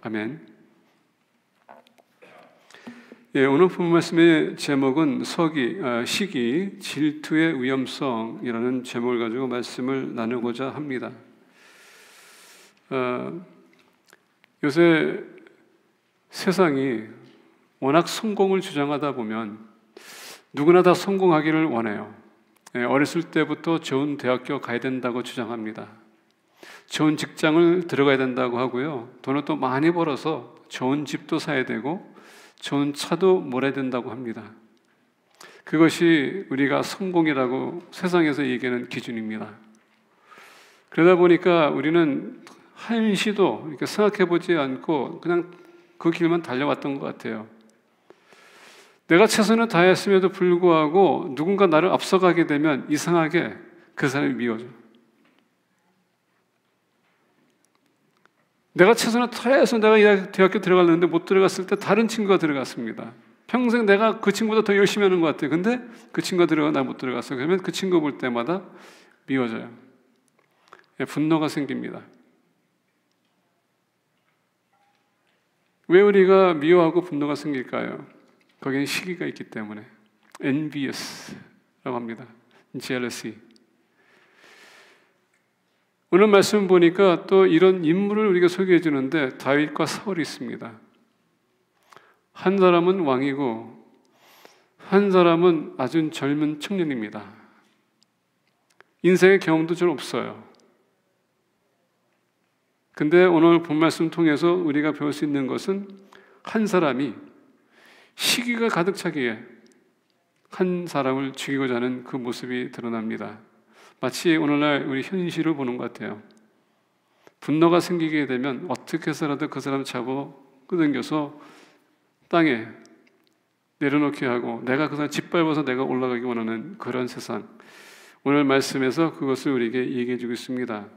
아멘. 예, 오늘 본문 말씀의 제목은 시기, 질투의 위험성이라는 제목을 가지고 말씀을 나누고자 합니다. 요새 세상이 워낙 성공을 주장하다 보면 누구나 다 성공하기를 원해요. 어렸을 때부터 좋은 대학교 가야 된다고 주장합니다. 좋은 직장을 들어가야 된다고 하고요. 돈을 또 많이 벌어서 좋은 집도 사야 되고 좋은 차도 몰아야 된다고 합니다. 그것이 우리가 성공이라고 세상에서 얘기하는 기준입니다. 그러다 보니까 우리는 한시도 이렇게 생각해 보지 않고 그냥 그 길만 달려왔던 것 같아요. 내가 최선을 다했음에도 불구하고 누군가 나를 앞서가게 되면 이상하게 그 사람이 미워져. 내가 최선을 다해서 내가 이 대학교 들어갔는데 못 들어갔을 때 다른 친구가 들어갔습니다. 평생 내가 그 친구보다 더 열심히 하는 것 같아요. 근데 그 친구가 들어가 나 못 들어갔어요. 그러면 그 친구 볼 때마다 미워져요. 분노가 생깁니다. 왜 우리가 미워하고 분노가 생길까요? 거기에 시기가 있기 때문에. envious라고 합니다. jealousy. 오늘 말씀 보니까 또 이런 인물을 우리가 소개해 주는데 다윗과 사울이 있습니다. 한 사람은 왕이고 한 사람은 아주 젊은 청년입니다. 인생의 경험도 좀 없어요. 근데 오늘 본 말씀 통해서 우리가 배울 수 있는 것은 한 사람이 시기가 가득 차기에 한 사람을 죽이고자 하는 그 모습이 드러납니다. 마치 오늘날 우리 현실을 보는 것 같아요. 분노가 생기게 되면 어떻게 해서라도 그 사람 잡아 끄덕여서 땅에 내려놓게 하고 내가 그 사람 짓밟아서 내가 올라가기 원하는 그런 세상. 오늘 말씀에서 그것을 우리에게 얘기해 주고 있습니다.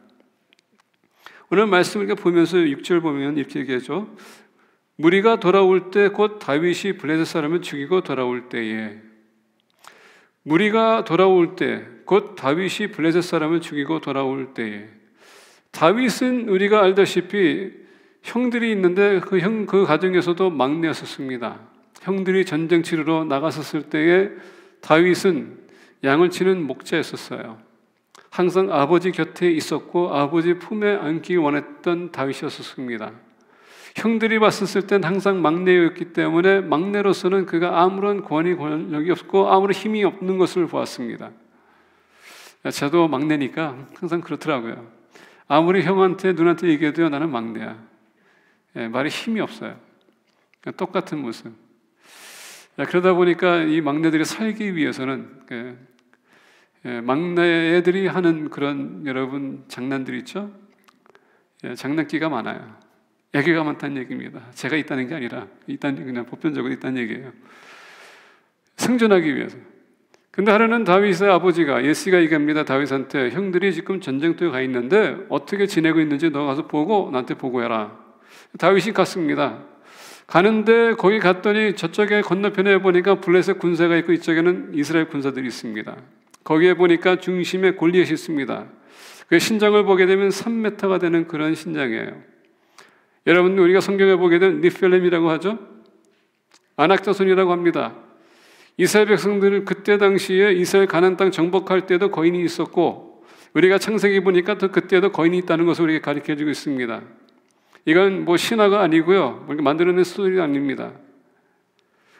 오늘 말씀을 보면서 6절 보면 이렇게 얘기하죠. 무리가 돌아올 때 곧 다윗이 블레셋 사람을 죽이고 돌아올 때에 무리가 돌아올 때 곧 다윗이 블레셋 사람을 죽이고 돌아올 때에 다윗은 우리가 알다시피 형들이 있는데 그 가정에서도 막내였었습니다. 형들이 전쟁 치르러 나갔었을 때에 다윗은 양을 치는 목자였었어요. 항상 아버지 곁에 있었고 아버지 품에 안기 원했던 다윗이었습니다. 형들이 봤었을 땐 항상 막내였기 때문에 막내로서는 그가 아무런 권력이 없고 아무런 힘이 없는 것을 보았습니다. 저도 막내니까 항상 그렇더라고요. 아무리 형한테 누나한테 얘기해도요, 나는 막내야. 말에 힘이 없어요. 똑같은 모습. 그러다 보니까 이 막내들이 살기 위해서는 막내 애들이 하는 그런 여러분 장난들 있죠? 장난기가 많아요. 애기가 많다는 얘기입니다. 제가 있다는 게 아니라 그냥 보편적으로 있다는 얘기예요. 생존하기 위해서. 근데 하루는 다윗의 아버지가 예시가 얘기합니다. 다윗한테 형들이 지금 전쟁터에 가 있는데 어떻게 지내고 있는지 너 가서 보고 나한테 보고해라. 다윗이 갔습니다. 가는데 거기 갔더니 저쪽에 건너편에 보니까 블레셋 군사가 있고 이쪽에는 이스라엘 군사들이 있습니다. 거기에 보니까 중심에 골리앗이 있습니다. 그 신장을 보게 되면 3m가 되는 그런 신장이에요. 여러분, 우리가 성경에 보게 되면 니펠렘이라고 하죠. 안악자손이라고 합니다. 이스라엘 백성들을 그때 당시에 이스라엘 가나안 땅 정복할 때도 거인이 있었고 우리가 창세기 보니까 또 그때도 거인이 있다는 것을 우리에게 가르쳐주고 있습니다. 이건 뭐 신화가 아니고요, 만들어낸 스토리 아닙니다.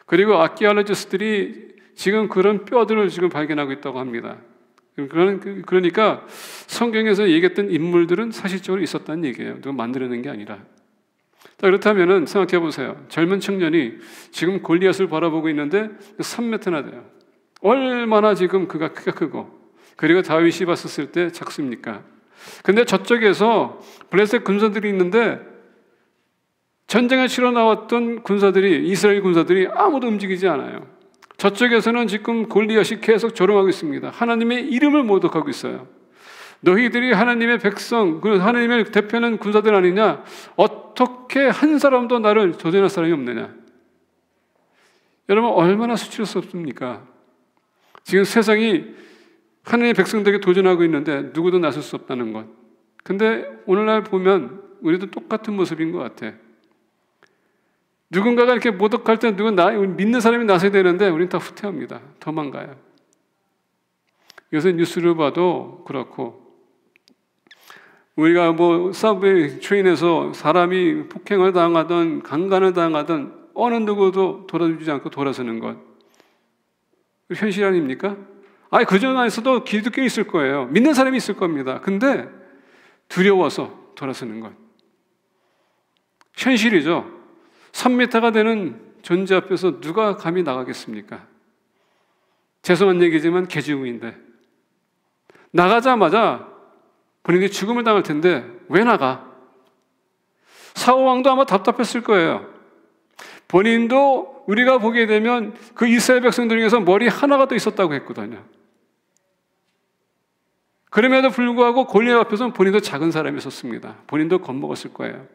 그리고 아키올로지스트들이 지금 그런 뼈들을 지금 발견하고 있다고 합니다. 그러니까 성경에서 얘기했던 인물들은 사실적으로 있었다는 얘기예요. 누가 만들어낸 게 아니라. 자, 그렇다면 생각해 보세요. 젊은 청년이 지금 골리앗을 바라보고 있는데 3m나 돼요. 얼마나 지금 그가 크가 크고 그리고 다윗이 봤었을 때 작습니까? 근데 저쪽에서 블레셋 군사들이 있는데 전쟁을 치러 나왔던 군사들이 이스라엘 군사들이 아무도 움직이지 않아요. 저쪽에서는 지금 골리앗이 계속 조롱하고 있습니다. 하나님의 이름을 모독하고 있어요. 너희들이 하나님의 백성, 하나님의 대표는 군사들 아니냐? 어떻게 한 사람도 나를 도전할 사람이 없느냐? 여러분, 얼마나 수치스럽습니까? 지금 세상이 하나님의 백성들에게 도전하고 있는데 누구도 나설 수 없다는 것. 근데 오늘날 보면 우리도 똑같은 모습인 것 같아. 누군가가 이렇게 모독할 때 믿는 사람이 나서야 되는데 우리는 다 후퇴합니다. 도망가요. 요새 뉴스를 봐도 그렇고, 우리가 뭐 서브웨이 트레인에서 사람이 폭행을 당하든 강간을 당하든 어느 누구도 돌아주지 않고 돌아서는 것, 현실 아닙니까? 아니, 그 중 안에서도 기독교 있을 거예요. 믿는 사람이 있을 겁니다. 근데 두려워서 돌아서는 것, 현실이죠. 3m가 되는 존재 앞에서 누가 감히 나가겠습니까? 죄송한 얘기지만 개지우인데, 나가자마자 본인이 죽음을 당할 텐데 왜 나가? 사울왕도 아마 답답했을 거예요. 본인도 우리가 보게 되면 그 이스라엘 백성들 중에서 머리 하나가 더 있었다고 했거든요. 그럼에도 불구하고 골리앗 앞에서는 본인도 작은 사람이 있었습니다. 본인도 겁먹었을 거예요.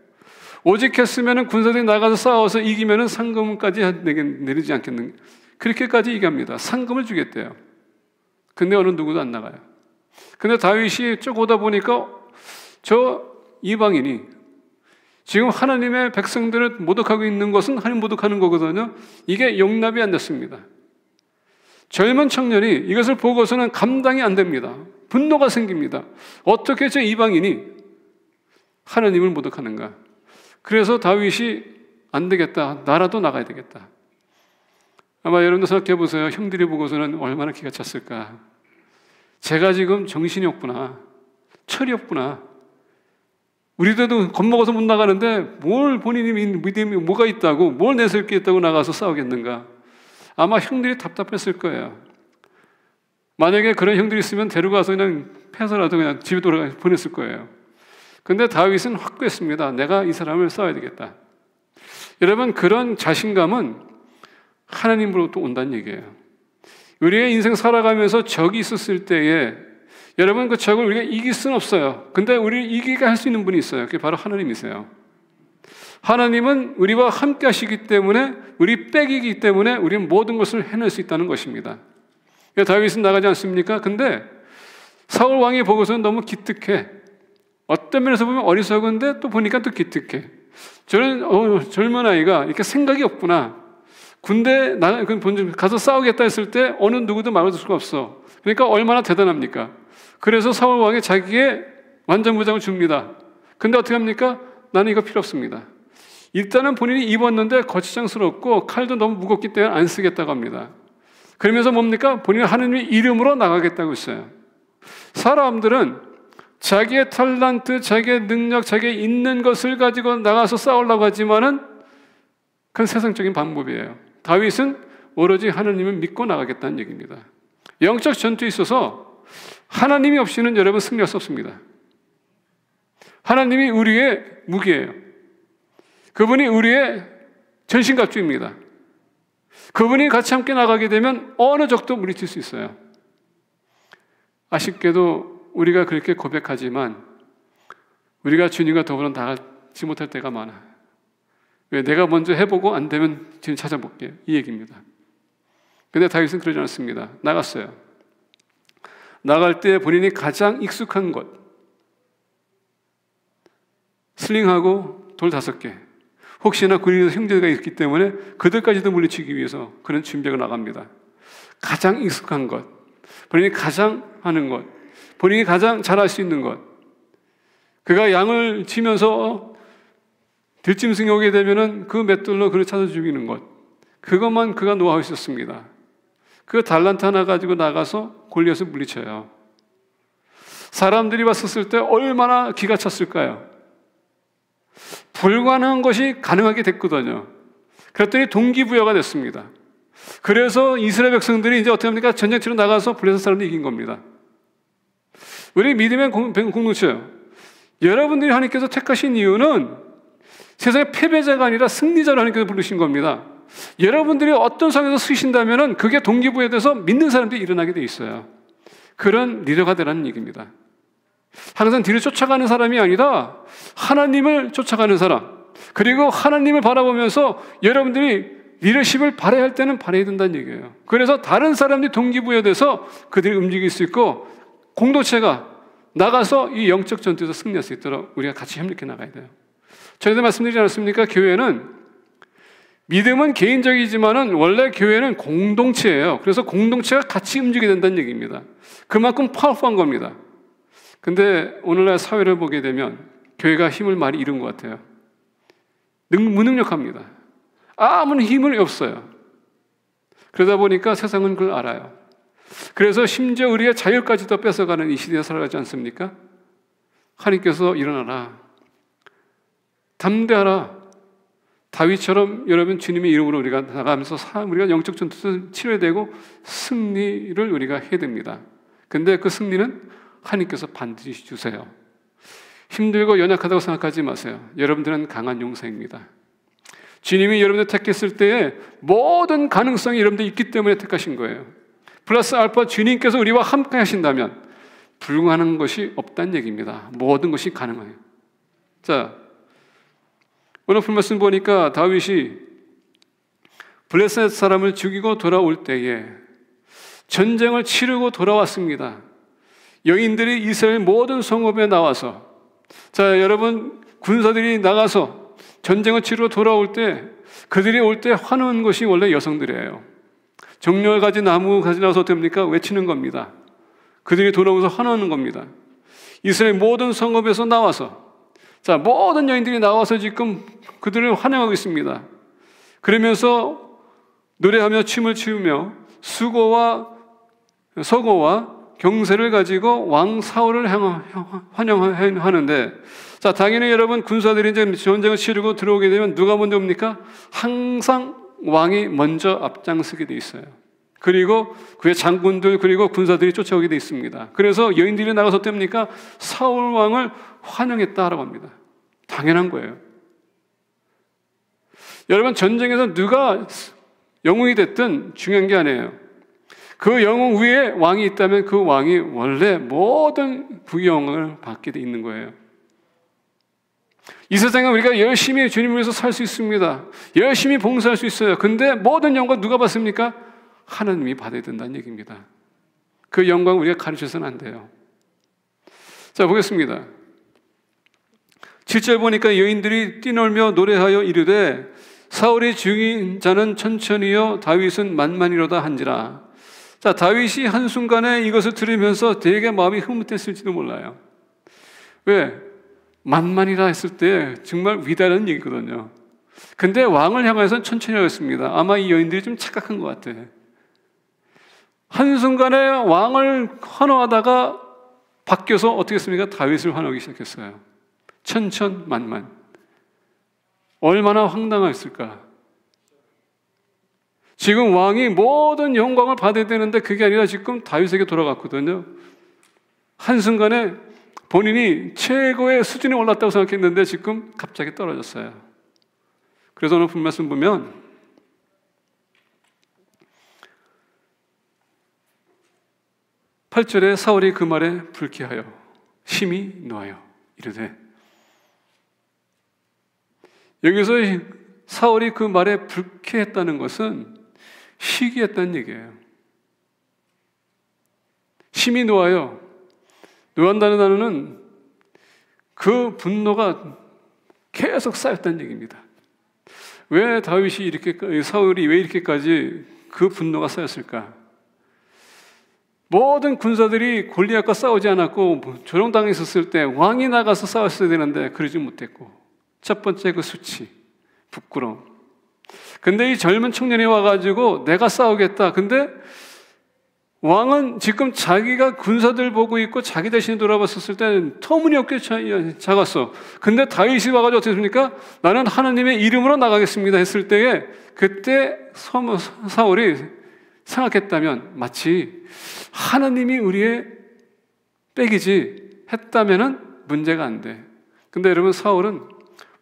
오직 했으면 군사들이 나가서 싸워서 이기면 상금까지 내리지 않겠는, 그렇게까지 얘기합니다. 상금을 주겠대요. 근데 어느 누구도 안 나가요. 근데 다윗이 쭉 오다 보니까 저 이방인이 지금 하나님의 백성들을 모독하고 있는 것은 하나님 모독하는 거거든요. 이게 용납이 안 됐습니다. 젊은 청년이 이것을 보고서는 감당이 안 됩니다. 분노가 생깁니다. 어떻게 저 이방인이 하나님을 모독하는가? 그래서 다윗이 안 되겠다, 나라도 나가야 되겠다. 아마 여러분도 생각해 보세요. 형들이 보고서는 얼마나 기가 찼을까. 제가 지금 정신이 없구나, 철이 없구나, 우리들도 겁먹어서 못 나가는데 뭘 본인이 믿음이 뭐가 있다고, 뭘 내세울 게 있다고 나가서 싸우겠는가. 아마 형들이 답답했을 거예요. 만약에 그런 형들이 있으면 데려가서 그냥 패서라도 그냥 집에 돌아가 보냈을 거예요. 근데 다윗은 확고했습니다. 내가 이 사람을 싸워야 되겠다. 여러분, 그런 자신감은 하나님으로부터 온다는 얘기예요. 우리의 인생 살아가면서 적이 있었을 때에 여러분, 그 적을 우리가 이길 수는 없어요. 근데 우리를 이기게 할 수 있는 분이 있어요. 그게 바로 하나님이세요. 하나님은 우리와 함께 하시기 때문에, 우리 백이기 때문에 우리는 모든 것을 해낼 수 있다는 것입니다. 다윗은 나가지 않습니까? 근데 사울 왕이 보고서는 너무 기특해. 어떤 면에서 보면 어리석은데 또 보니까 또 기특해. 저는 젊은 아이가 이렇게 생각이 없구나. 군대 가서 싸우겠다 했을 때 어느 누구도 막을 수가 없어. 그러니까 얼마나 대단합니까? 그래서 사울 왕이 자기의 완전무장을 줍니다. 근데 어떻게 합니까? 나는 이거 필요 없습니다. 일단은 본인이 입었는데 거추장스럽고 칼도 너무 무겁기 때문에 안 쓰겠다고 합니다. 그러면서 뭡니까? 본인은 하나님의 이름으로 나가겠다고 했어요. 사람들은 자기의 탤런트, 자기의 능력, 자기의 있는 것을 가지고 나가서 싸우려고 하지만은 그건 세상적인 방법이에요. 다윗은 오로지 하나님을 믿고 나가겠다는 얘기입니다. 영적 전투에 있어서 하나님이 없이는 여러분 승리할 수 없습니다. 하나님이 우리의 무기예요. 그분이 우리의 전신갑주입니다. 그분이 같이 함께 나가게 되면 어느 적도 물리칠 수 있어요. 아쉽게도 우리가 그렇게 고백하지만 우리가 주님과 더불어 나가지 못할 때가 많아. 왜? 내가 먼저 해보고 안 되면 지금 찾아볼게, 이 얘기입니다. 근데 다윗은 그러지 않았습니다. 나갔어요. 나갈 때 본인이 가장 익숙한 것, 슬링하고 돌 5개, 혹시나 군인에서 형제가 있기 때문에 그들까지도 물리치기 위해서 그런 준비가 나갑니다. 가장 익숙한 것, 본인이 가장 하는 것, 본인이 가장 잘할 수 있는 것. 그가 양을 치면서 들짐승이 오게 되면은 그 맷돌로 그를 찾아 죽이는 것, 그것만 그가 노하고 있었습니다. 그 달란트 하나 가지고 나가서 골리앗을 물리쳐요. 사람들이 봤었을 때 얼마나 기가 찼을까요? 불가능한 것이 가능하게 됐거든요. 그랬더니 동기부여가 됐습니다. 그래서 이스라엘 백성들이 이제 어떻게 합니까? 전쟁터로 나가서 블레셋 사람들이 이긴 겁니다. 우리 믿음의 공동체요. 여러분들이 하나님께서 택하신 이유는 세상의 패배자가 아니라 승리자로 하나님께서 부르신 겁니다. 여러분들이 어떤 상황에서 쓰신다면 그게 동기부여돼서 믿는 사람들이 일어나게 돼 있어요. 그런 리더가 되라는 얘기입니다. 항상 뒤를 쫓아가는 사람이 아니라 하나님을 쫓아가는 사람, 그리고 하나님을 바라보면서 여러분들이 리더십을 발휘할 할 때는 발휘해야 된다는 얘기예요. 그래서 다른 사람들이 동기부여돼서 그들이 움직일 수 있고 공동체가 나가서 이 영적 전투에서 승리할 수 있도록 우리가 같이 협력해 나가야 돼요. 전에도 말씀드리지 않았습니까? 교회는 믿음은 개인적이지만은 원래 교회는 공동체예요. 그래서 공동체가 같이 움직이게 된다는 얘기입니다. 그만큼 파워풀한 겁니다. 근데 오늘날 사회를 보게 되면 교회가 힘을 많이 잃은 것 같아요. 무능력합니다. 아무런 힘이 없어요. 그러다 보니까 세상은 그걸 알아요. 그래서 심지어 우리의 자유까지도 뺏어가는 이 시대에 살아가지 않습니까? 하나님께서 일어나라, 담대하라. 다윗처럼 여러분 주님의 이름으로 우리가 나가면서 우리가 영적 전투에서 치러야 되고 승리를 우리가 해야 됩니다. 근데 그 승리는 하나님께서 반드시 주세요. 힘들고 연약하다고 생각하지 마세요. 여러분들은 강한 용사입니다. 주님이 여러분들 택했을 때에 모든 가능성이 여러분들 있기 때문에 택하신 거예요. 플러스 알파 주님께서 우리와 함께 하신다면 불가능한 것이 없다는 얘기입니다. 모든 것이 가능해요. 자, 오늘 말씀 보니까 다윗이 블레셋 사람을 죽이고 돌아올 때에 전쟁을 치르고 돌아왔습니다. 여인들이 이스라엘 모든 성읍에 나와서, 자, 여러분 군사들이 나가서 전쟁을 치르고 돌아올 때 그들이 올 때 환호하는 것이 원래 여성들이에요. 정렬가지 나무 가지 나와서 됩니까? 외치는 겁니다. 그들이 돌아오면서 환호하는 겁니다. 이스라엘 모든 성읍에서 나와서, 자, 모든 여인들이 나와서 지금 그들을 환영하고 있습니다. 그러면서 노래하며 춤을 추며 서고와 경세를 가지고 왕 사울을 환영하는데, 자, 당연히 여러분 군사들이 이제 전쟁을 치르고 들어오게 되면 누가 먼저 옵니까? 항상 왕이 먼저 앞장서게 돼 있어요. 그리고 그의 장군들 그리고 군사들이 쫓아오게 돼 있습니다. 그래서 여인들이 나가서 됩니까? 사울 왕을 환영했다라고 합니다. 당연한 거예요. 여러분 전쟁에서 누가 영웅이 됐든 중요한 게 아니에요. 그 영웅 위에 왕이 있다면 그 왕이 원래 모든 부영을 받게 돼 있는 거예요. 이 세상에 우리가 열심히 주님을 위해서 살 수 있습니다. 열심히 봉사할 수 있어요. 근데 모든 영광 누가 받습니까? 하나님이 받아야 된다는 얘기입니다. 그 영광 우리가 가르쳐서는 안 돼요. 자, 보겠습니다. 7절 보니까 여인들이 뛰놀며 노래하여 이르되 사울이 죽인 자는 천천히요 다윗은 만만이로다 한지라. 자, 다윗이 한순간에 이것을 들으면서 되게 마음이 흐뭇했을지도 몰라요. 왜? 만만이라 했을 때 정말 위대한 얘기거든요. 근데 왕을 향해서는 천천히 하였습니다. 아마 이 여인들이 좀 착각한 것 같아. 한순간에 왕을 환호하다가 바뀌어서 어떻게 했습니까? 다윗을 환호하기 시작했어요. 천천만만. 얼마나 황당했을까? 지금 왕이 모든 영광을 받아야 되는데 그게 아니라 지금 다윗에게 돌아갔거든요. 한순간에 본인이 최고의 수준에 올랐다고 생각했는데 지금 갑자기 떨어졌어요. 그래서 오늘 본 말씀 보면 8절에 사울이 그 말에 불쾌하여 심히 노하여 이르되, 여기서 사울이 그 말에 불쾌했다는 것은 시기했다는 얘기예요. 심히 노하여, 노한다는 단어는 그 분노가 계속 쌓였다는 얘기입니다. 왜 다윗이 이렇게, 사울이 왜 이렇게까지 그 분노가 쌓였을까? 모든 군사들이 골리앗과 싸우지 않았고 조롱당했었을 때 왕이 나가서 싸웠어야 되는데 그러지 못했고, 첫 번째 그 수치, 부끄러움. 근데 이 젊은 청년이 와가지고 내가 싸우겠다. 근데 왕은 지금 자기가 군사들 보고 있고 자기 자신이 돌아봤었을 때는 터무니없게 작았어. 근데 다윗이 와가지고 어떻게 했습니까? 나는 하나님의 이름으로 나가겠습니다 했을 때에, 그때 사울이 생각했다면 마치 하나님이 우리의 백이지 했다면은 문제가 안 돼. 근데 여러분, 사울은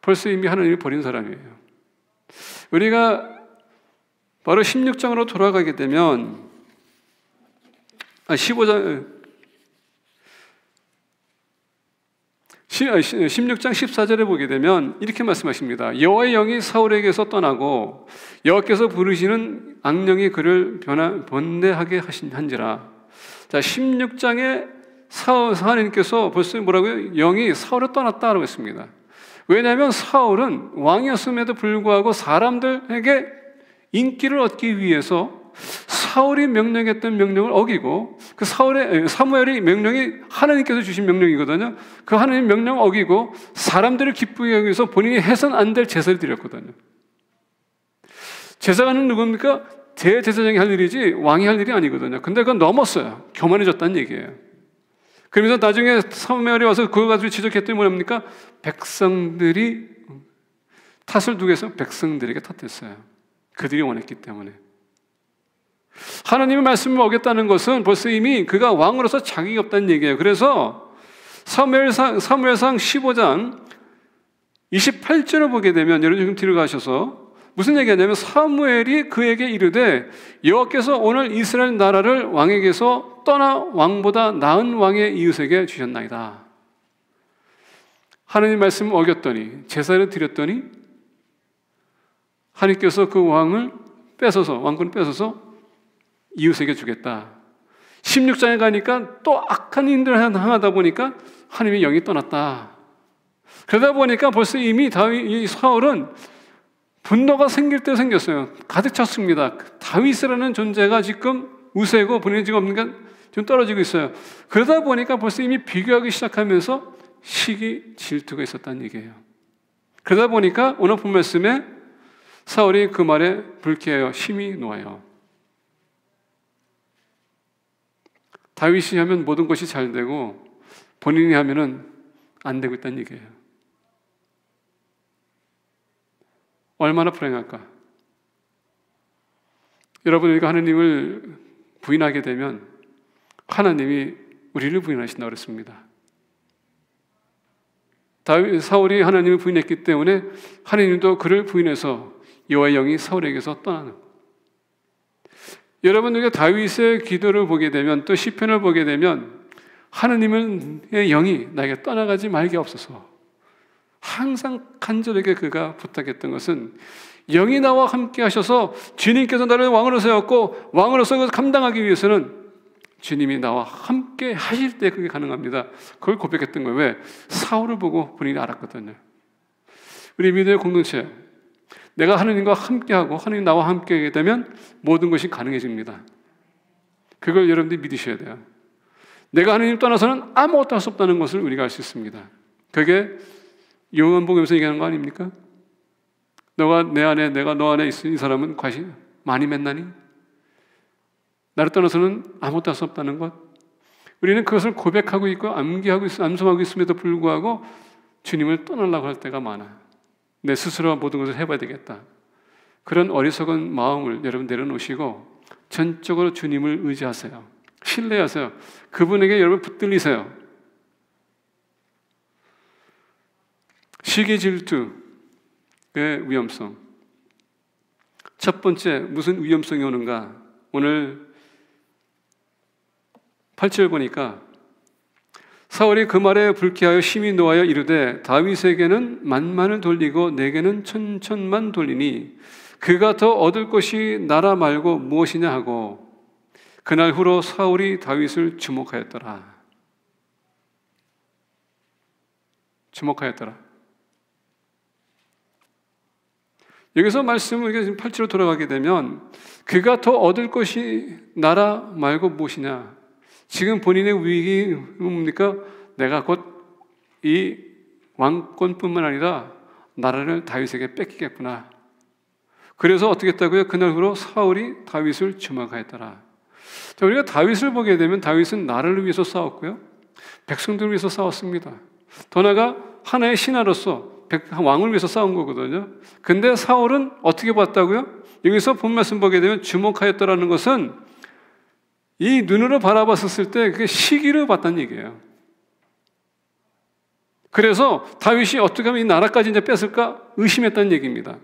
벌써 이미 하나님이 버린 사람이에요. 우리가 바로 16장으로 돌아가게 되면 16장 14절에 보게 되면 이렇게 말씀하십니다. 여호와의 영이 사울에게서 떠나고 여호와께서 부르시는 악령이 그를 번뇌하게 한지라. 자, 16장에 하나님께서 벌써 뭐라고요? 영이 사울을 떠났다라고 했습니다. 왜냐하면 사울은 왕이었음에도 불구하고 사람들에게 인기를 얻기 위해서 사울이 명령했던 명령을 어기고, 그 사무엘이 명령이 하나님께서 주신 명령이거든요. 그 하나님 명령을 어기고 사람들을 기쁘게 하기 위해서 본인이 해서는 안 될 제사를 드렸거든요. 제사가는 누굽니까? 대제사장이 할 일이지 왕이 할 일이 아니거든요. 근데 그건 넘었어요. 교만해졌다는 얘기예요. 그러면서 나중에 사무엘이 와서 그거 가지고 지적했더니 뭐랍니까? 백성들이 탓을 두고 해서 백성들에게 탓했어요. 그들이 원했기 때문에. 하나님의 말씀을 어겼다는 것은 벌써 이미 그가 왕으로서 자격이 없다는 얘기예요. 그래서 사무엘상 15장 28절을 보게 되면, 여러분 좀 뒤로 가셔서 무슨 얘기하냐면, 사무엘이 그에게 이르되 여호와께서 오늘 이스라엘 나라를 왕에게서 떠나 왕보다 나은 왕의 이웃에게 주셨나이다. 하나님 말씀을 어겼더니, 제사를 드렸더니 하나님께서 그 왕을 뺏어서, 왕권을 뺏어서 이웃에게 주겠다. 16장에 가니까 또 악한 일들을 행하다 보니까 하나님의 영이 떠났다. 그러다 보니까 벌써 이미 이 사울은 분노가 생길 때 생겼어요. 가득 찼습니다. 다윗이라는 존재가 지금 우세고 본인이 지금 없는 게 좀 떨어지고 있어요. 그러다 보니까 벌써 이미 비교하기 시작하면서 시기, 질투가 있었다는 얘기예요. 그러다 보니까 오늘 본 말씀에 사울이 그 말에 불쾌하여 심히 노하여, 다윗이 하면 모든 것이 잘 되고 본인이 하면은 안 되고 있다는 얘기예요. 얼마나 불행할까? 여러분, 우리가 하나님을 부인하게 되면 하나님이 우리를 부인하신다고 그랬습니다. 사울이 하나님을 부인했기 때문에 하나님도 그를 부인해서 여호와의 영이 사울에게서 떠나는 거예요. 여러분, 우리가 다윗의 기도를 보게 되면, 또 시편을 보게 되면 하나님의 영이 나에게 떠나가지 말게 없어서 항상 간절하게 그가 부탁했던 것은, 영이 나와 함께 하셔서 주님께서 나를 왕으로 세웠고 왕으로서 감당하기 위해서는 주님이 나와 함께 하실 때 그게 가능합니다. 그걸 고백했던 거예요. 왜? 사울을 보고 본인이 알았거든요. 우리 믿음의 공동체, 내가 하나님과 함께하고 하나님 나와 함께하게 되면 모든 것이 가능해집니다. 그걸 여러분들이 믿으셔야 돼요. 내가 하나님 떠나서는 아무것도 할 수 없다는 것을 우리가 알 수 있습니다. 그게 요한복음에서 얘기하는 거 아닙니까? 너가 내 안에, 내가 너 안에 있으니 이 사람은 과시 많이 맺나니? 나를 떠나서는 아무것도 할 수 없다는 것. 우리는 그것을 고백하고 있고 암송하고 있음에도 불구하고 주님을 떠나려고 할 때가 많아. 내 스스로 모든 것을 해봐야 되겠다. 그런 어리석은 마음을 여러분 내려놓으시고 전적으로 주님을 의지하세요. 신뢰하세요. 그분에게 여러분 붙들리세요. 시기 질투의 위험성. 첫 번째, 무슨 위험성이 오는가? 오늘 8절 보니까 사울이 그 말에 불쾌하여 심히 노하여 이르되 다윗에게는 만만을 돌리고 내게는 천천만 돌리니 그가 더 얻을 것이 나라 말고 무엇이냐 하고 그날 후로 사울이 다윗을 주목하였더라. 주목하였더라. 여기서 말씀을 8절로 돌아가게 되면 그가 더 얻을 것이 나라 말고 무엇이냐. 지금 본인의 위기 뭡니까? 내가 곧 이 왕권뿐만 아니라 나라를 다윗에게 뺏기겠구나. 그래서 어떻게 했다고요? 그날 후로 사울이 다윗을 주목하였더라. 자, 우리가 다윗을 보게 되면 다윗은 나라를 위해서 싸웠고요, 백성들을 위해서 싸웠습니다. 더 나아가 하나의 신하로서 왕을 위해서 싸운 거거든요. 근데 사울은 어떻게 봤다고요? 여기서 본 말씀 보게 되면 주목하였더라는 것은 이 눈으로 바라봤었을 때 그게 시기를 봤다는 얘기예요. 그래서 다윗이 어떻게 하면 이 나라까지 이제 뺏을까 의심했다는 얘기입니다.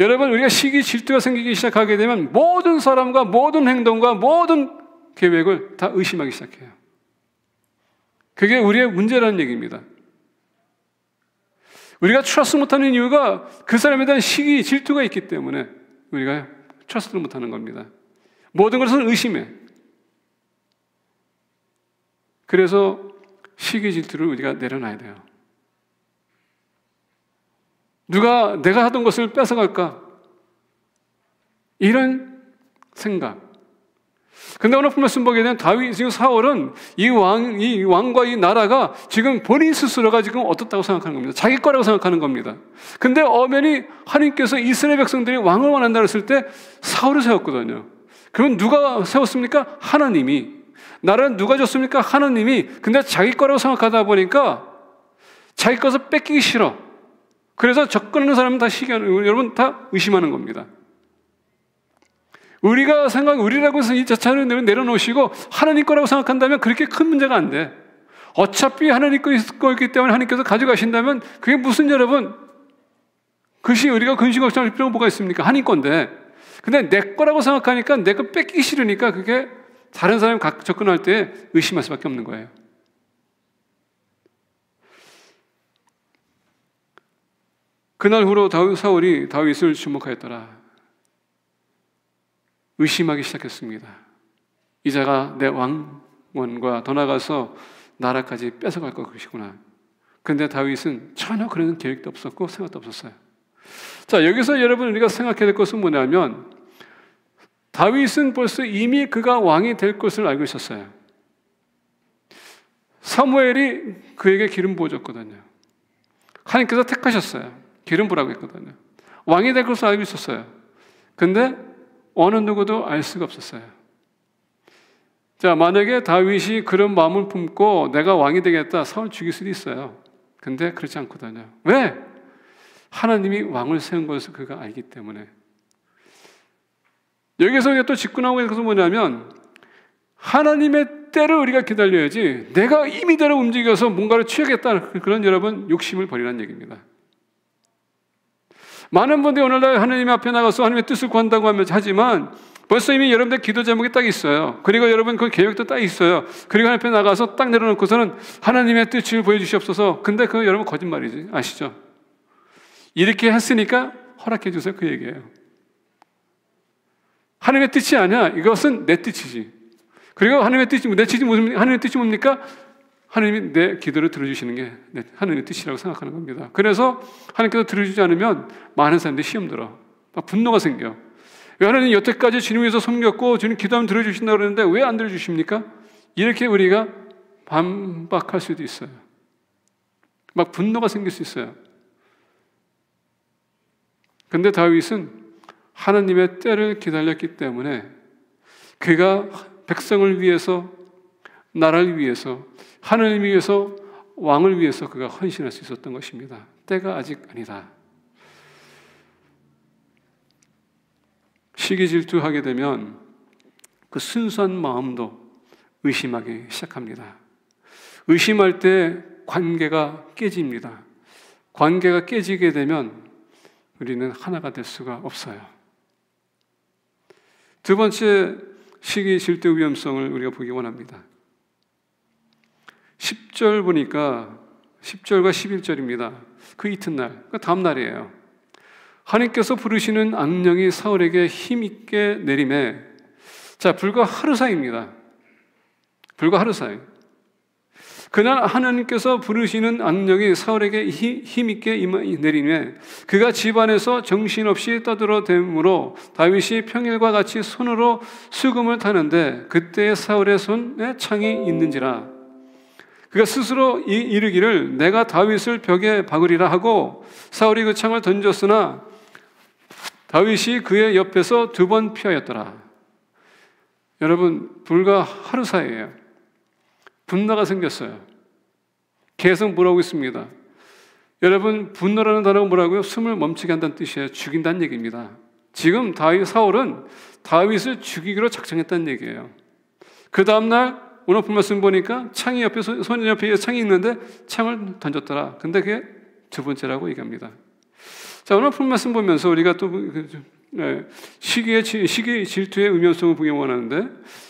여러분, 우리가 시기 질투가 생기기 시작하게 되면 모든 사람과 모든 행동과 모든 계획을 다 의심하기 시작해요. 그게 우리의 문제라는 얘기입니다. 우리가 트러스트 못하는 이유가 그 사람에 대한 시기 질투가 있기 때문에 우리가 트러스트를 못하는 겁니다. 모든 것은 의심해. 그래서 시기 질투를 우리가 내려놔야 돼요. 누가 내가 하던 것을 뺏어갈까? 이런 생각. 근데 오늘 말씀 보게 되면 다윗, 지금 사울은 이 왕과 이 나라가 지금 본인 스스로가 지금 어떻다고 생각하는 겁니다. 자기 거라고 생각하는 겁니다. 근데 엄연히 하나님께서 이스라엘 백성들이 왕을 원한다 했을 때 사울을 세웠거든요. 그럼 누가 세웠습니까? 하나님이. 나라는 누가 줬습니까? 하나님이. 근데 자기 거라고 생각하다 보니까 자기 것을 뺏기기 싫어. 그래서 접근하는 사람은 다 여러분 다 의심하는 겁니다. 우리라고 해서 이 자체를 내려놓으시고 하나님 거라고 생각한다면 그렇게 큰 문제가 안 돼. 어차피 하나님 거이기 때문에 하나님께서 가져가신다면 그게 무슨 여러분, 그것이 우리가 근심 걱정할 필요가 뭐가 있습니까? 하나님 건데. 근데 내 거라고 생각하니까 내 거 뺏기기 싫으니까 그게 다른 사람이 접근할 때 의심할 수밖에 없는 거예요. 그날 후로 사울이 다윗을 주목하였더라. 의심하기 시작했습니다. 이자가 내 왕원과 더 나아가서 나라까지 뺏어갈 것이구나. 근데 다윗은 전혀 그런 계획도 없었고 생각도 없었어요. 자, 여기서 여러분 우리가 생각해야 될 것은 뭐냐면 다윗은 벌써 이미 그가 왕이 될 것을 알고 있었어요. 사무엘이 그에게 기름 부어줬거든요. 하나님께서 택하셨어요. 기름 부라고 했거든요. 왕이 될 것을 알고 있었어요. 근데 어느 누구도 알 수가 없었어요. 자, 만약에 다윗이 그런 마음을 품고 내가 왕이 되겠다, 사울 죽일 수도 있어요. 근데 그렇지 않거든요. 왜? 하나님이 왕을 세운 것을 그가 알기 때문에. 여기서 우리가 또 짚고 나오는 것은 뭐냐면 하나님의 때를 우리가 기다려야지 내가 임의대로 움직여서 뭔가를 취하겠다, 그런 여러분 욕심을 버리라는 얘기입니다. 많은 분들이 오늘날 하나님 앞에 나가서 하나님의 뜻을 구한다고 하지만 벌써 이미 여러분들 기도 제목이 딱 있어요. 그리고 여러분 그 계획도 딱 있어요. 그리고 하나님 앞에 나가서 딱 내려놓고서는 하나님의 뜻을 보여주시옵소서. 근데 그거 여러분 거짓말이지. 아시죠? 이렇게 했으니까 허락해 주세요. 그 얘기예요. 하나님의 뜻이 아니야. 이것은 내 뜻이지. 그리고 하나님의 뜻이, 내 뜻이 무슨, 하나님의 뜻이 뭡니까? 하나님이 내 기도를 들어주시는 게 하나님의 뜻이라고 생각하는 겁니다. 그래서 하나님께서 들어주지 않으면 많은 사람들이 시험 들어. 막 분노가 생겨. 왜 하나님 여태까지 주님 위해서 섬겼고 주님 기도하면 들어주신다고 그러는데 왜 안 들어주십니까? 이렇게 우리가 반박할 수도 있어요. 막 분노가 생길 수 있어요. 근데 다윗은 하나님의 때를 기다렸기 때문에 그가 백성을 위해서, 나라를 위해서, 하나님을 위해서, 왕을 위해서 그가 헌신할 수 있었던 것입니다. 때가 아직 아니다. 시기 질투하게 되면 그 순수한 마음도 의심하기 시작합니다. 의심할 때 관계가 깨집니다. 관계가 깨지게 되면 우리는 하나가 될 수가 없어요. 두 번째 시기 질투 위험성을 우리가 보기 원합니다. 10절 보니까 10절과 11절입니다. 그 이튿날, 그 다음 날이에요. 하나님께서 부르시는 악령이 사울에게 힘있게 내림에, 자, 불과 하루 사이입니다. 불과 하루 사이. 그날 하나님께서 부르시는 악령이 사울에게 힘있게 내리매 그가 집안에서 정신없이 떠들어대므로 다윗이 평일과 같이 손으로 수금을 타는데 그때에 사울의 손에 창이 있는지라. 그가 스스로 이르기를 내가 다윗을 벽에 박으리라 하고 사울이 그 창을 던졌으나 다윗이 그의 옆에서 2번 피하였더라. 여러분, 불과 하루 사이에요. 분노가 생겼어요. 계속 뭐라고 있습니다. 여러분, 분노라는 단어가 뭐라고요? 숨을 멈추게 한다는 뜻이에요. 죽인다는 얘기입니다. 지금 사울은 다윗을 죽이기로 작정했다는 얘기예요. 그 다음날 오늘 말씀 보니까 창이 옆에, 손 옆에 창이 있는데 창을 던졌더라. 근데 그게 2번째라고 얘기합니다. 자, 오늘 말씀 보면서 우리가 또 시기 질투의 음연성을 보기 원하는데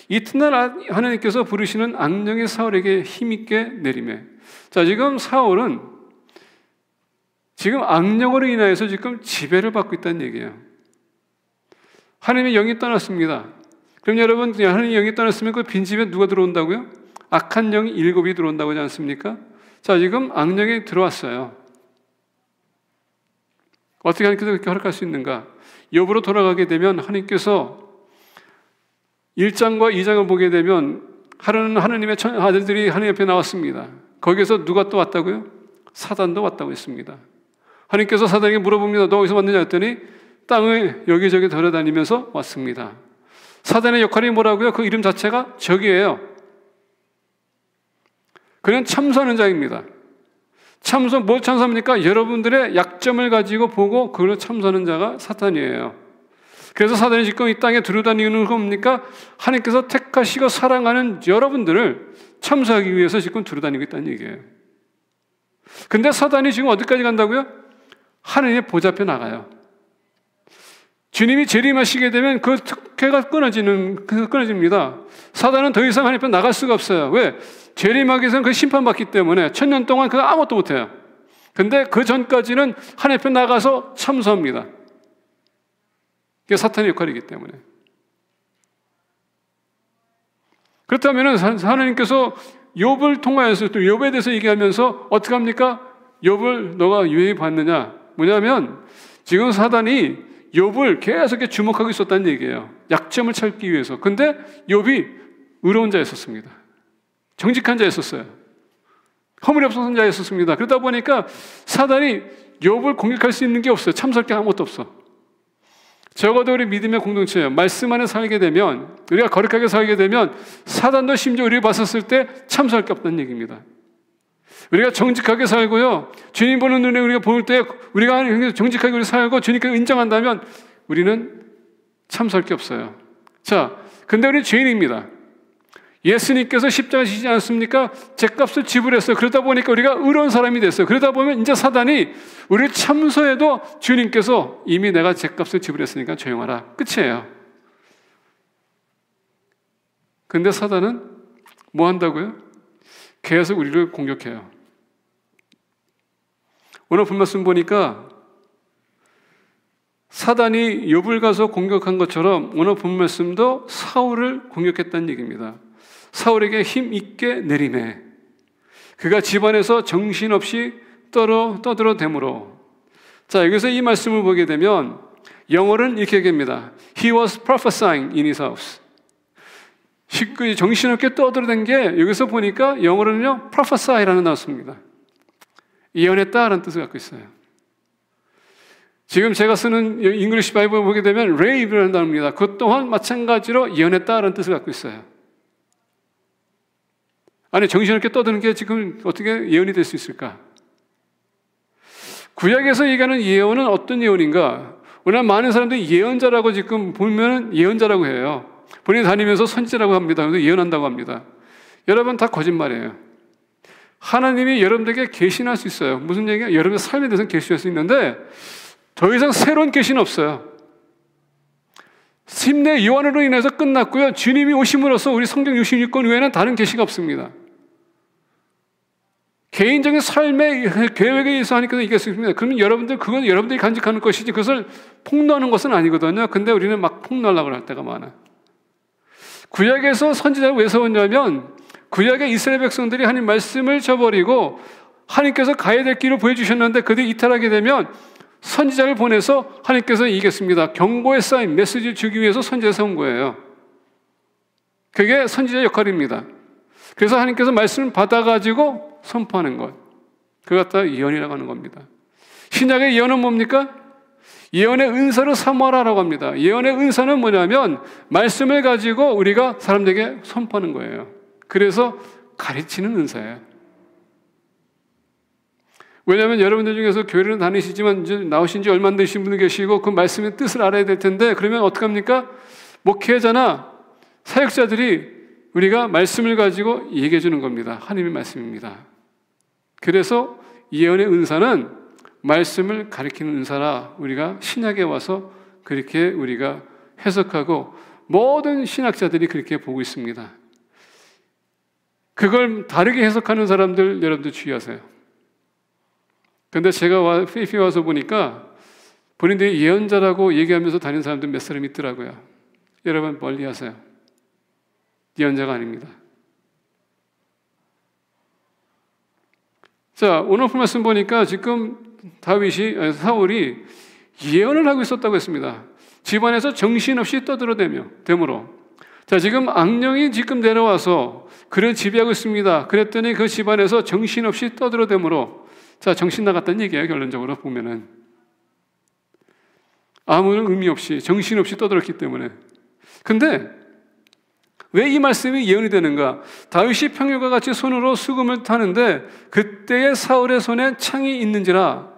이튿날 하나님께서 부르시는 악령이 사울에게 힘있게 내리매. 자, 지금 사울은 지금 악령으로 인하여서 지금 지배를 받고 있다는 얘기예요. 하나님의 영이 떠났습니다. 그럼 여러분, 하나님의 영이 떠났으면 그 빈집에 누가 들어온다고요? 악한 영이 7이 들어온다고 하지 않습니까? 자, 지금 악령이 들어왔어요. 어떻게 하나님께서 그렇게 허락할 수 있는가? 욥으로 돌아가게 되면 하나님께서 1장과 2장을 보게 되면 하나님의 아들들이 하나님 옆에 나왔습니다. 거기에서 누가 또 왔다고요? 사단도 왔다고 했습니다. 하나님께서 사단에게 물어봅니다. 너 어디서 왔느냐 했더니 땅을 여기저기 돌아다니면서 왔습니다. 사단의 역할이 뭐라고요? 그 이름 자체가 적이에요. 그는 참소하는 자입니다. 뭘 참소합니까? 여러분들의 약점을 가지고 보고 그걸 참소하는 자가 사탄이에요. 그래서 사단이 지금 이 땅에 두루다니는 건 뭡니까? 하나님께서 택하시고 사랑하는 여러분들을 참소하기 위해서 지금 두루다니고 있다는 얘기예요. 근데 사단이 지금 어디까지 간다고요? 하나님의 보좌 앞에 나가요. 주님이 재림하시게 되면 그 특혜가 끊어집니다. 사단은 더 이상 하나님 앞에 나갈 수가 없어요. 왜? 재림하기 위해서는 그 심판받기 때문에 1000년 동안 그가 아무것도 못해요. 근데 그 전까지는 하나님 앞에 나가서 참소합니다. 그게 사탄의 역할이기 때문에. 그렇다면 하나님께서 욥을 통하여서 또 욥에 대해서 얘기하면서 어떻게 합니까? 욥을 너가 유해히 봤느냐? 뭐냐면 지금 사단이 욥을 계속 주목하고 있었다는 얘기예요. 약점을 찾기 위해서. 근데 욥이 의로운 자였었습니다. 정직한 자였었어요. 허물이 없었던 자였었습니다. 그러다 보니까 사단이 욥을 공격할 수 있는 게 없어요. 참설 게 아무것도 없어. 적어도 우리 믿음의 공동체예요. 말씀 안에 살게 되면, 우리가 거룩하게 살게 되면 사단도 심지어 우리를 봤었을 때 참설 게 없다는 얘기입니다. 우리가 정직하게 살고요, 주님 보는 눈에 우리가 볼 때 우리가 정직하게 우리 살고 주님께 인정한다면 우리는 참설 게 없어요. 자, 근데 우리는 죄인입니다. 예수님께서 십자가 지시지 않습니까? 죗값을 지불했어요. 그러다 보니까 우리가 의로운 사람이 됐어요. 그러다 보면 이제 사단이 우리를 참소해도 주님께서 이미 내가 죗값을 지불했으니까 조용하라. 끝이에요. 근데 사단은 뭐 한다고요? 계속 우리를 공격해요. 오늘 본 말씀 보니까 사단이 욥을 가서 공격한 것처럼 오늘 본 말씀도 사울을 공격했다는 얘기입니다. 사울에게 힘 있게 내리매 그가 집안에서 정신없이 떠들어대므로. 자, 여기서 이 말씀을 보게 되면 영어는 이렇게 얘기합니다. He was prophesying in his house. 정신없게 떠들어댄 게 여기서 보니까 영어로는요 prophesy라는 나왔습니다. 예언했다라는 뜻을 갖고 있어요. 지금 제가 쓰는 잉글리시 바이블을 보게 되면 rave라는 단어입니다. 그것 또한 마찬가지로 예언했다라는 뜻을 갖고 있어요. 아니, 정신없게 떠드는 게 지금 어떻게 예언이 될 수 있을까? 구약에서 얘기하는 예언은 어떤 예언인가? 오늘 많은 사람들이 예언자라고 지금 보면 예언자라고 해요. 본인이 다니면서 선지자라고 합니다. 그래서 예언한다고 합니다. 여러분 다 거짓말이에요. 하나님이 여러분들에게 계시할 수 있어요. 무슨 얘기야? 여러분의 삶에 대해서 계시할 수 있는데 더 이상 새로운 계시는 없어요. 심내 요한으로 인해서 끝났고요. 주님이 오심으로써 우리 성경 66권 외에는 다른 계시가 없습니다. 개인적인 삶의 계획에 의해서 하니까 이길 수 있습니다. 그러면 그건 여러분들이 간직하는 것이지 그것을 폭로하는 것은 아니거든요. 근데 우리는 막 폭로하려고 할 때가 많아요. 구약에서 선지자를 왜 세웠냐면 구약의 이스라엘 백성들이 하나님 말씀을 저버리고 하나님께서 가야 될 길을 보여주셨는데 그들이 이탈하게 되면 선지자를 보내서 하나님께서 이겼습니다. 경고의 사인, 메시지를 주기 위해서 선지자를 세운 거예요. 그게 선지자의 역할입니다. 그래서 하나님께서 말씀을 받아가지고 선포하는 것. 그걸 갖다 예언이라고 하는 겁니다. 신약의 예언은 뭡니까? 예언의 은사를 사모하라고 합니다. 예언의 은사는 뭐냐면 말씀을 가지고 우리가 사람들에게 선포하는 거예요. 그래서 가르치는 은사예요. 왜냐하면 여러분들 중에서 교회를 다니시지만 이제 나오신 지 얼마 안 되신 분들 계시고 그 말씀의 뜻을 알아야 될 텐데 그러면 어떡합니까? 목회자나 사역자들이 우리가 말씀을 가지고 얘기해 주는 겁니다. 하나님의 말씀입니다. 그래서 예언의 은사는 말씀을 가리키는 은사라 우리가 신약에 와서 그렇게 우리가 해석하고 모든 신학자들이 그렇게 보고 있습니다. 그걸 다르게 해석하는 사람들 여러분들 주의하세요. 그런데 제가 필리핀에 와서 보니까 본인들이 예언자라고 얘기하면서 다니는 사람들 몇 사람 있더라고요. 여러분 멀리 하세요. 예언자가 아닙니다. 자, 오늘 말씀 보니까 지금 사울이 예언을 하고 있었다고 했습니다. 집안에서 정신없이 떠들어대므로. 자, 지금 악령이 지금 내려와서 그를 지배하고 있습니다. 그랬더니 그 집안에서 정신없이 떠들어대므로, 자, 정신 나갔다는 얘기예요. 결론적으로 보면은 아무런 의미 없이 정신없이 떠들었기 때문에. 근데 왜 이 말씀이 예언이 되는가? 다윗이 평일과 같이 손으로 수금을 타는데 그때의 사울의 손에 창이 있는지라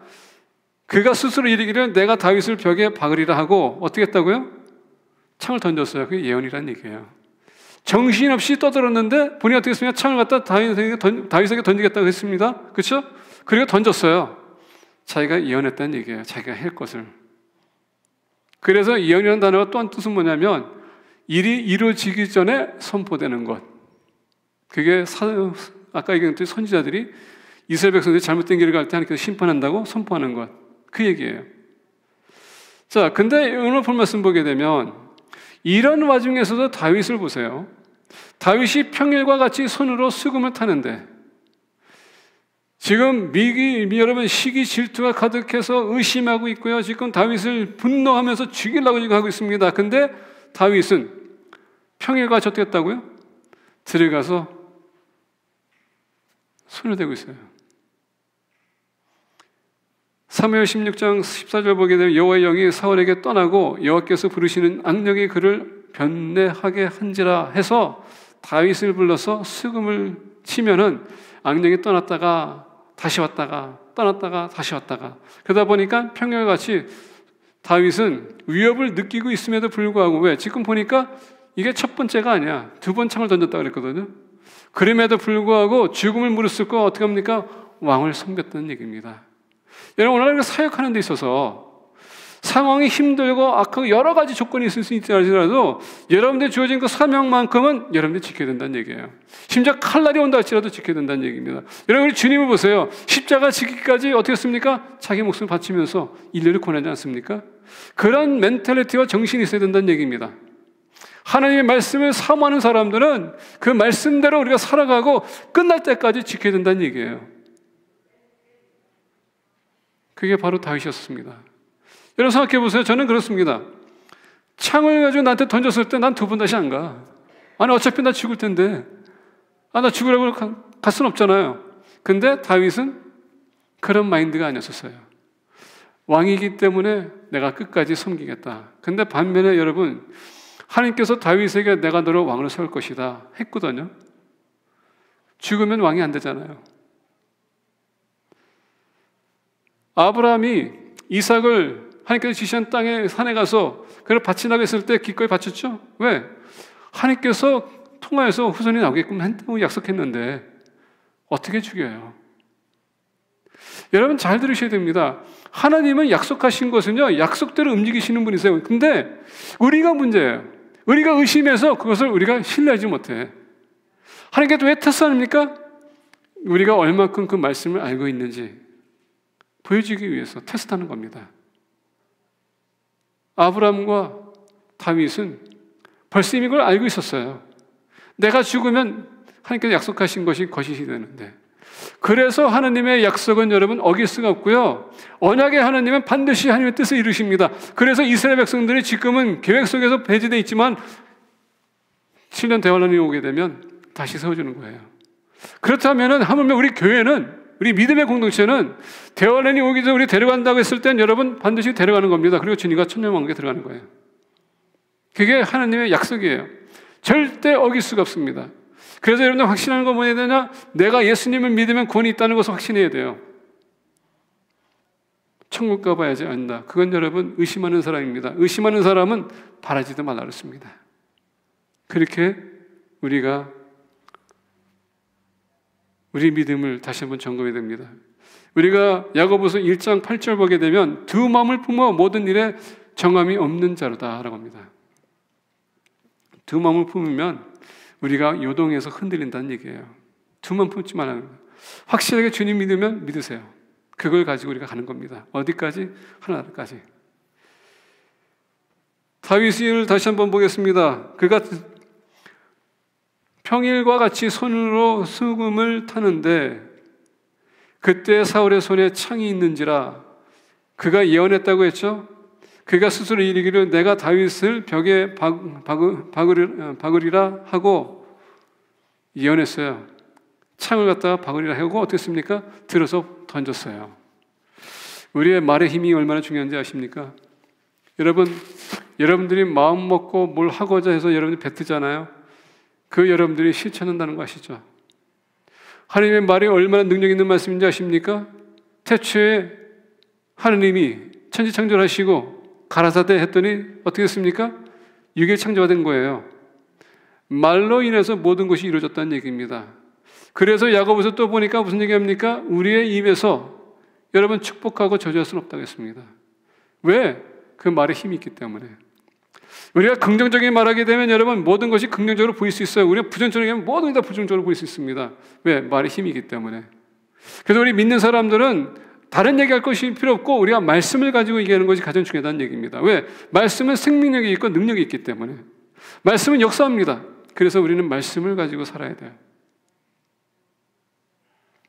그가 스스로 이르기를 내가 다윗을 벽에 박으리라 하고 어떻게 했다고요? 창을 던졌어요. 그게 예언이란 얘기예요. 정신없이 떠들었는데 본인이 어떻게 했습니까? 창을 갖다 다윗에게 던지겠다고 했습니다. 그렇죠? 그리고 던졌어요. 자기가 예언했다는 얘기예요. 자기가 할 것을. 그래서 예언이라는 단어가 또 한 뜻은 뭐냐면 일이 이루어지기 전에 선포되는 것. 그게 아까 얘기했던 선지자들이 이스라엘 백성들이 잘못된 길을 갈 때 하나님께서 심판한다고 선포하는 것. 그 얘기예요. 자, 근데 오늘 본 말씀 보게 되면 이런 와중에서도 다윗을 보세요. 다윗이 평일과 같이 손으로 수금을 타는데 지금 여러분 시기 질투가 가득해서 의심하고 있고요. 지금 다윗을 분노하면서 죽이려고 지금 하고 있습니다. 근데 다윗은 평일과 같이 어떻게 했다고요? 들어가서 손을 대고 있어요. 사무엘 16장 14절 보게 되면 여호와의 영이 사울에게 떠나고 여호와께서 부르시는 악령이 그를 변내하게 한지라 해서 다윗을 불러서 수금을 치면은 악령이 떠났다가 다시 왔다가 떠났다가 다시 왔다가 그러다 보니까 평일같이 다윗은 위협을 느끼고 있음에도 불구하고 왜? 지금 보니까 이게 첫 번째가 아니야. 2번 창을 던졌다고 그랬거든요. 그럼에도 불구하고 죽음을 무릅쓰고 어떻게 합니까? 왕을 섬겼다는 얘기입니다. 여러분 오늘 사역하는 데 있어서 상황이 힘들고 악하고 여러 가지 조건이 있을 수 있더라도 여러분들 주어진 그 사명만큼은 여러분들이 지켜야 된다는 얘기예요. 심지어 칼날이 온다 할지라도 지켜야 된다는 얘기입니다. 여러분 우리 주님을 보세요. 십자가 지기까지 어떻게 했습니까? 자기 목숨을 바치면서 인류를 권하지 않습니까? 그런 멘탈리티와 정신이 있어야 된다는 얘기입니다. 하나님의 말씀을 사모하는 사람들은 그 말씀대로 우리가 살아가고 끝날 때까지 지켜야 된다는 얘기예요. 그게 바로 다윗이었습니다. 여러분 생각해 보세요. 저는 그렇습니다. 창을 가지고 나한테 던졌을 때 난 2번 다시 안 가. 아니 어차피 나 죽을 텐데 나 죽으라고 갈 수는 없잖아요. 근데 다윗은 그런 마인드가 아니었어요. 왕이기 때문에 내가 끝까지 섬기겠다. 근데 반면에 여러분 하나님께서 다윗에게 내가 너를 왕으로 세울 것이다 했거든요. 죽으면 왕이 안 되잖아요. 아브라함이 이삭을 하나님께서 지시한 땅에 산에 가서 그를 바치라고 했을 때 기꺼이 바쳤죠? 왜? 하나님께서 통하여서 후손이 나오게끔 한다고 약속했는데 어떻게 죽여요? 여러분 잘 들으셔야 됩니다. 하나님은 약속하신 것은요 약속대로 움직이시는 분이세요. 근데 우리가 문제예요. 우리가 의심해서 그것을 우리가 신뢰하지 못해. 하나님께서 왜 테스트합니까? 우리가 얼마큼 그 말씀을 알고 있는지 보여주기 위해서 테스트하는 겁니다. 아브라함과 다윗은 벌써 이미 그걸 알고 있었어요. 내가 죽으면 하나님께서 약속하신 것이 거짓이 되는데 그래서 하나님의 약속은 여러분 어길 수가 없고요. 언약의 하나님은 반드시 하나님의 뜻을 이루십니다. 그래서 이스라엘 백성들이 지금은 계획 속에서 배제되어 있지만 7년 대환란이 오게 되면 다시 세워주는 거예요. 그렇다면 하물며 우리 교회는 우리 믿음의 공동체는 대환란이 오기 전에 우리 데려간다고 했을 땐 여러분 반드시 데려가는 겁니다. 그리고 주님과 천년왕국에 들어가는 거예요. 그게 하나님의 약속이에요. 절대 어길 수가 없습니다. 그래서 여러분들 확신하는 건 뭐냐 되냐? 내가 예수님을 믿으면 구원이 있다는 것을 확신해야 돼요. 천국 가봐야지 안다. 그건 여러분 의심하는 사람입니다. 의심하는 사람은 바라지도 말라 그랬습니다. 그렇게 우리가 우리 믿음을 다시 한번 점검해야 됩니다. 우리가 야고보서 1장 8절 보게 되면 두 마음을 품어 모든 일에 정함이 없는 자로다 라고 합니다. 두 마음을 품으면 우리가 요동해서 흔들린다는 얘기예요. 두 마음 품지 말라는 거예요. 확실하게 주님 믿으면 믿으세요. 그걸 가지고 우리가 가는 겁니다. 어디까지? 하나님까지. 다윗을 다시 한번 보겠습니다. 그가 평일과 같이 손으로 수금을 타는데 그때 사울의 손에 창이 있는지라 그가 예언했다고 했죠. 그가 스스로 이르기를 내가 다윗을 벽에 박으리라 하고 예언했어요. 창을 갖다가 박으리라 하고 어떻게 했습니까? 들어서 던졌어요. 우리의 말의 힘이 얼마나 중요한지 아십니까? 여러분들이 마음 먹고 뭘 하고자 해서 여러분들이 뱉으잖아요. 그 여러분들이 실천한다는 거 아시죠? 하나님의 말이 얼마나 능력 있는 말씀인지 아십니까? 태초에 하나님이 천지창조하시고 가라사대 했더니 어떻게 했습니까? 육의 창조가 된 거예요. 말로 인해서 모든 것이 이루어졌다는 얘기입니다. 그래서 야고보서 또 보니까 무슨 얘기합니까? 우리의 입에서 여러분 축복하고 저주할 수는 없다고 했습니다. 왜? 그 말에 힘이 있기 때문에. 우리가 긍정적인 말하게 되면 여러분 모든 것이 긍정적으로 보일 수 있어요. 우리가 부정적으로 하면 모든 게 다 부정적으로 보일 수 있습니다. 왜? 말에 힘이 있기 때문에. 그래서 우리 믿는 사람들은 다른 얘기할 것이 필요 없고 우리가 말씀을 가지고 얘기하는 것이 가장 중요하다는 얘기입니다. 왜? 말씀은 생명력이 있고 능력이 있기 때문에. 말씀은 역사합니다. 그래서 우리는 말씀을 가지고 살아야 돼요.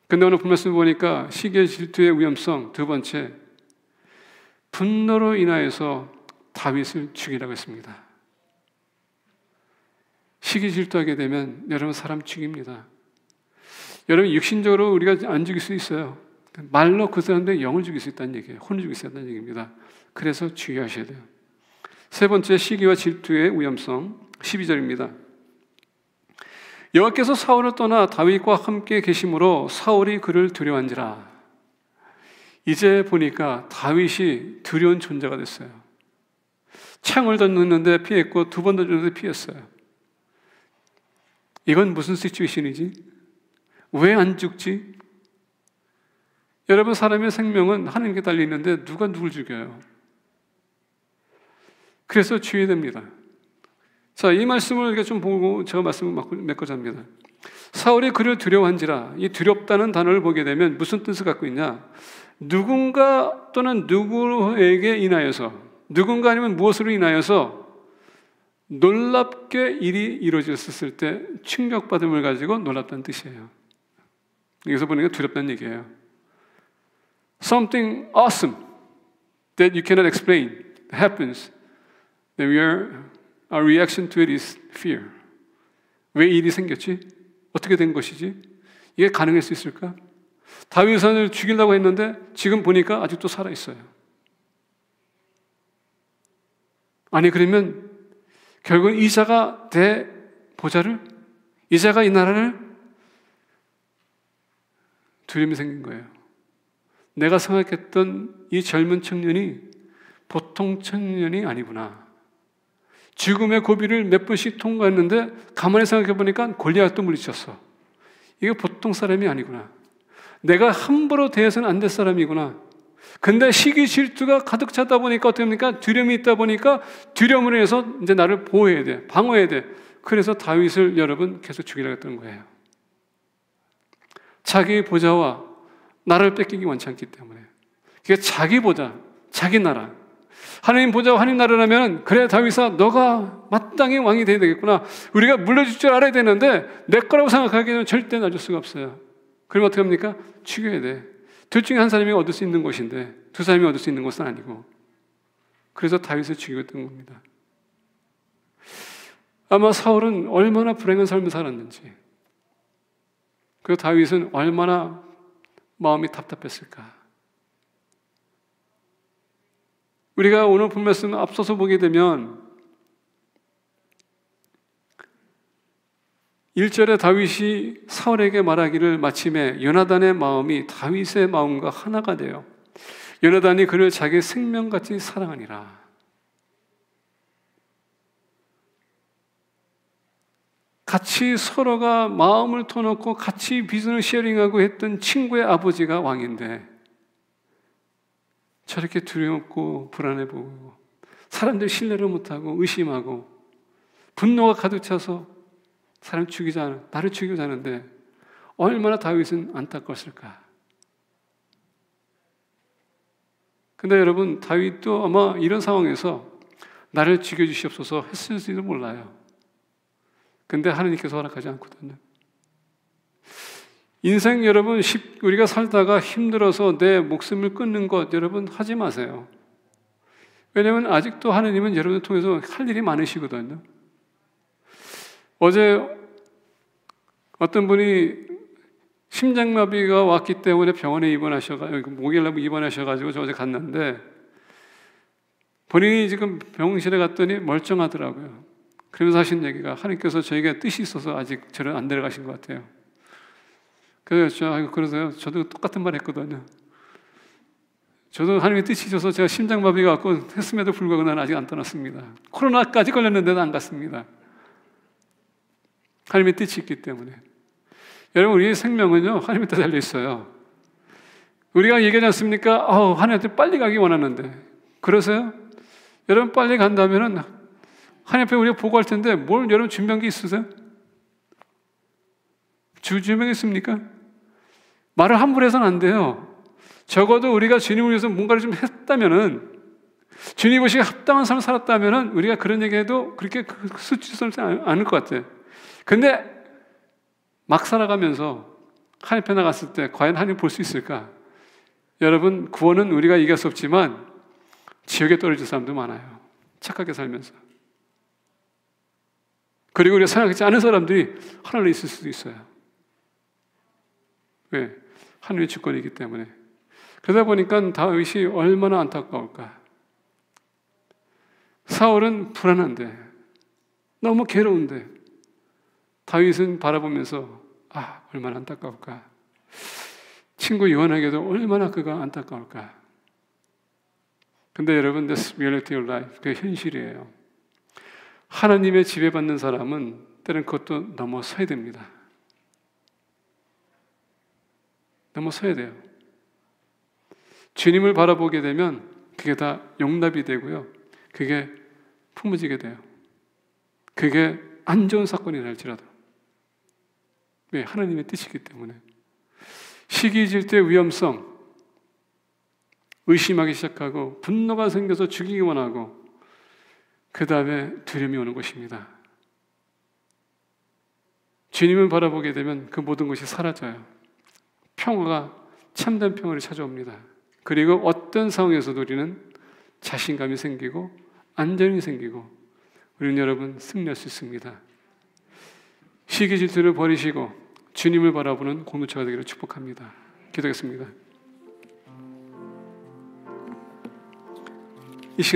근데 오늘 말씀 보니까 시기의 질투의 위험성, 두 번째, 분노로 인하여서 다윗을 죽이라고 했습니다. 시기 질투하게 되면 여러분 사람 죽입니다. 여러분 육신적으로 우리가 안 죽일 수 있어요. 말로 그 사람들의 영을 죽일 수 있다는 얘기예요. 혼을 죽일 수 있다는 얘기입니다. 그래서 주의하셔야 돼요. 세 번째, 시기와 질투의 위험성, 12절입니다. 여호와께서 사울을 떠나 다윗과 함께 계심으로 사울이 그를 두려워한지라. 이제 보니까 다윗이 두려운 존재가 됐어요. 창을 던졌는데 피했고 두 번 던졌는데 피했어요. 이건 무슨 시츄에이션이지? 왜 안 죽지? 여러분, 사람의 생명은 하나님께 달려있는데 누가 누굴 죽여요? 그래서 주의됩니다. 자, 이 말씀을 이렇게 좀 보고 제가 말씀을 맺고자 합니다. 사울이 그를 두려워한지라. 이 두렵다는 단어를 보게 되면 무슨 뜻을 갖고 있냐? 누군가 또는 누구에게 인하여서, 누군가 아니면 무엇으로 인하여서 놀랍게 일이 이루어졌을 때 충격받음을 가지고 놀랍다는 뜻이에요. 여기서 보니까 두렵다는 얘기예요. Something awesome that you cannot explain happens. Then our reaction to it is fear. 왜 일이 생겼지? 어떻게 된 것이지? 이게 가능할 수 있을까? 다윗을 죽이려고 했는데 지금 보니까 아직도 살아있어요. 아니, 그러면 결국은 이자가 이자가 이 나라를 두려움이 생긴 거예요. 내가 생각했던 이 젊은 청년이 보통 청년이 아니구나. 죽음의 고비를 몇 번씩 통과했는데 가만히 생각해 보니까 골리앗도 물리쳤어. 이게 보통 사람이 아니구나. 내가 함부로 대해서는 안 될 사람이구나. 근데 시기 질투가 가득 차다 보니까 어떻게 합니까? 두려움이 있다 보니까 두려움으로 해서 이제 나를 보호해야 돼. 방어해야 돼. 그래서 다윗을 여러분 계속 죽이려고 했던 거예요. 자기 보좌와 나라를 뺏기기 원치 않기 때문에. 그게 자기 보좌, 자기 나라. 하나님 보좌와 하나님 나라라면 그래 다윗아 너가 마땅히 왕이 돼야 되겠구나. 우리가 물려줄 줄 알아야 되는데 내 거라고 생각하기에는 절대 놔줄 수가 없어요. 그러면 어떻게 합니까? 죽여야 돼. 둘 중에 한 사람이 얻을 수 있는 것인데 두 사람이 얻을 수 있는 것은 아니고. 그래서 다윗을 죽였던 겁니다. 아마 사울은 얼마나 불행한 삶을 살았는지, 그 다윗은 얼마나 마음이 답답했을까. 우리가 오늘 본 말씀 앞서서 보게 되면 1절에 다윗이 사울에게 말하기를 마침에 요나단의 마음이 다윗의 마음과 하나가 되어 요나단이 그를 자기 생명같이 사랑하니라. 같이 서로가 마음을 터놓고 같이 비전을 쉐어링하고 했던 친구의 아버지가 왕인데 저렇게 두렵고 불안해 보고 사람들 신뢰를 못하고 의심하고 분노가 가득 차서 나를 죽이자 하는데 얼마나 다윗은 안타까웠을까. 근데 여러분, 다윗도 아마 이런 상황에서 나를 죽여주시옵소서 했을지도 몰라요. 근데 하나님께서 허락하지 않거든요. 인생 여러분, 우리가 살다가 힘들어서 내 목숨을 끊는 것 여러분 하지 마세요. 왜냐하면 아직도 하나님은 여러분을 통해서 할 일이 많으시거든요. 어제 어떤 분이 심장마비가 왔기 때문에 병원에 목요일날 입원하셔가지고 저 어제 갔는데 본인이 지금 병실에 갔더니 멀쩡하더라고요. 그러면서 하신 얘기가 하나님께서 저에게 뜻이 있어서 아직 저를 안 데려가신 것 같아요. 그래서 그러세요. 저도 똑같은 말 했거든요. 저도 하나님의 뜻이 있어서 제가 심장마비가 왔고 했음에도 불구하고 나는 아직 안 떠났습니다. 코로나까지 걸렸는데도 안 갔습니다. 하나님의 뜻이 있기 때문에. 여러분, 우리의 생명은요 하나님의 뜻에 달려 있어요. 우리가 얘기하지 않습니까? 하나님한테 빨리 가기 원하는데. 그러세요? 여러분 빨리 간다면은 하나님 앞에 우리가 보고할 텐데 뭘 여러분 준비한 게 있으세요? 준비했습니까? 말을 함부로 해서는 안 돼요. 적어도 우리가 주님을 위해서 뭔가를 좀 했다면은, 주님 보시기에 합당한 삶을 살았다면은 우리가 그런 얘기해도 그렇게 수치스럽지 않을 것 같아요. 근데 막 살아가면서 하나님 앞에 나갔을 때 과연 하나님 볼 수 있을까? 여러분, 구원은 우리가 이길 수 없지만 지옥에 떨어질 사람도 많아요. 착하게 살면서. 그리고 우리가 생각하지 않은 사람들이 하늘에 있을 수도 있어요. 왜? 하늘의 주권이기 때문에. 그러다 보니까 다윗이 얼마나 안타까울까. 사울은 불안한데, 너무 괴로운데, 다윗은 바라보면서 얼마나 안타까울까. 친구 요한에게도 얼마나 그가 안타까울까. 근데 여러분, that's reality of life. 그게 현실이에요. 하나님의 지배받는 사람은 때는 그것도 넘어서야 됩니다. 넘어서야 돼요. 주님을 바라보게 되면 그게 다 용납이 되고요. 그게 품어지게 돼요. 그게 안 좋은 사건이 날지라도. 왜? 하나님의 뜻이기 때문에. 시기 질 때 위험성, 의심하기 시작하고 분노가 생겨서 죽이기만 하고 그 다음에 두려움이 오는 것입니다. 주님을 바라보게 되면 그 모든 것이 사라져요. 평화가 참된 평화를 찾아옵니다. 그리고 어떤 상황에서도 우리는 자신감이 생기고 안전이 생기고 우리는 여러분 승리할 수 있습니다. 시기 질투를 버리시고 주님을 바라보는 공동체가 되기를 축복합니다. 기도하겠습니다.